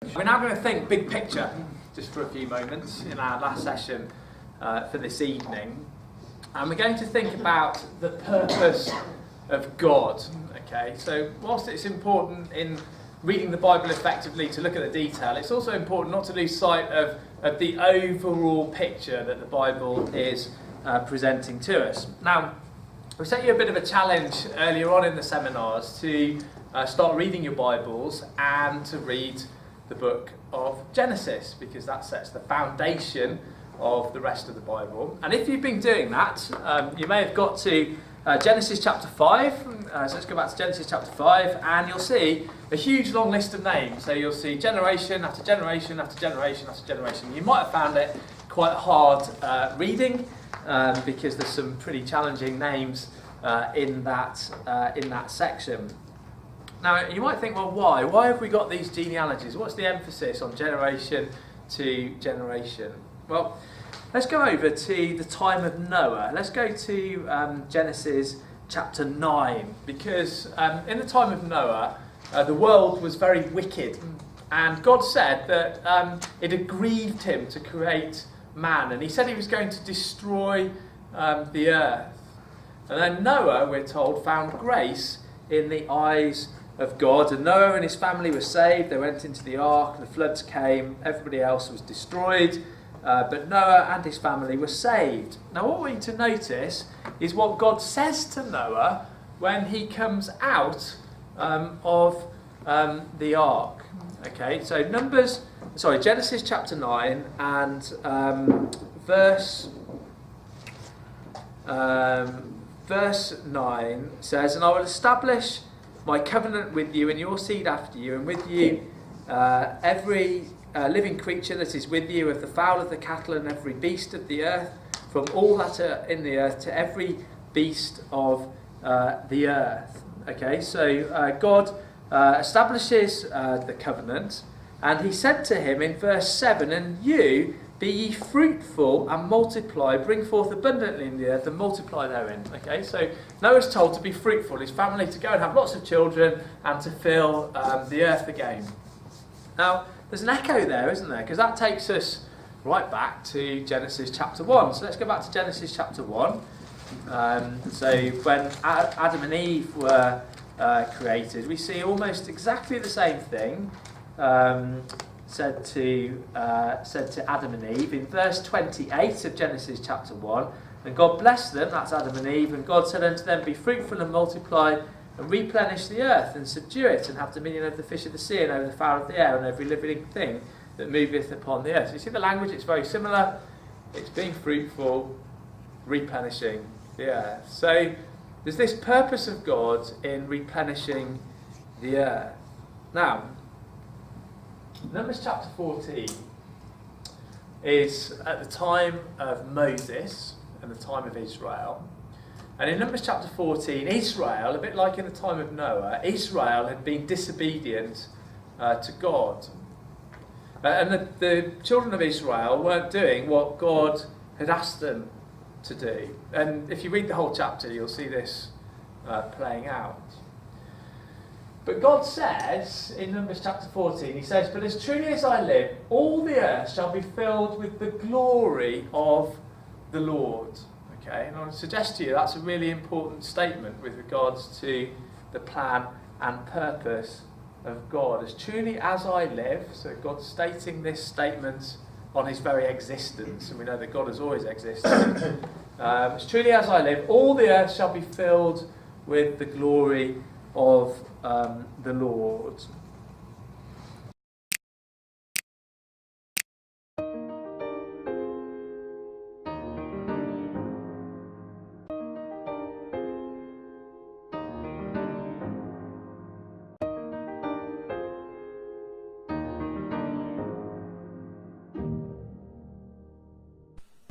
We're now going to think big picture just for a few moments in our last session for this evening, and we're going to think about the purpose of God. Okay, so whilst it's important in reading the Bible effectively to look at the detail, it's also important not to lose sight of the overall picture that the Bible is presenting to us. Now, we set you a bit of a challenge earlier on in the seminars to start reading your Bibles and to read the book of Genesis, because that sets the foundation of the rest of the Bible. And if you've been doing that, you may have got to Genesis chapter 5. So let's go back to Genesis chapter 5, and you'll see a huge long list of names. So you'll see generation after generation after generation after generation. You might have found it quite hard reading because there's some pretty challenging names in that section. Now, you might think, well, why? Why have we got these genealogies? What's the emphasis on generation to generation? Well, let's go over to the time of Noah. Let's go to Genesis chapter 9, because in the time of Noah, the world was very wicked, and God said that it had grieved him to create man, and he said he was going to destroy the earth. And then Noah, we're told, found grace in the eyes of God, and Noah and his family were saved. They went into the ark, the floods came, everybody else was destroyed, but Noah and his family were saved. Now what we need to notice is what God says to Noah when he comes out of the ark. Okay, so Genesis chapter 9 and verse 9 says, "And I will establish my covenant with you and your seed after you, and with you every living creature that is with you, of the fowl of the cattle and every beast of the earth, from all that are in the earth to every beast of the earth." Okay, so God establishes the covenant, and he said to him in verse 7, "And you, be ye fruitful and multiply, bring forth abundantly in the earth and multiply therein." Okay, so Noah's told to be fruitful, his family to go and have lots of children and to fill the earth again. Now, there's an echo there, isn't there? Because that takes us right back to Genesis chapter 1. So let's go back to Genesis chapter 1. So when Adam and Eve were created, we see almost exactly the same thing said to Adam and Eve in verse 28 of Genesis chapter 1. "And God blessed them," that's Adam and Eve, "and God said unto them, Be fruitful and multiply, and replenish the earth, and subdue it, and have dominion over the fish of the sea, and over the fowl of the air, and every living thing that moveth upon the earth." So you see the language, it's very similar. It's being fruitful, replenishing the earth. So there's this purpose of God in replenishing the earth. Now, Numbers chapter 14 is at the time of Moses and the time of Israel. And in Numbers chapter 14, Israel, a bit like in the time of Noah, Israel had been disobedient to God. And the children of Israel weren't doing what God had asked them to do. And if you read the whole chapter, you'll see this playing out. But God says, in Numbers chapter 14, he says, "But as truly as I live, all the earth shall be filled with the glory of the Lord." Okay, and I would suggest to you that's a really important statement with regards to the plan and purpose of God. As truly as I live, so God's stating this statement on his very existence, and we know that God has always existed. As truly as I live, all the earth shall be filled with the glory of the Lord.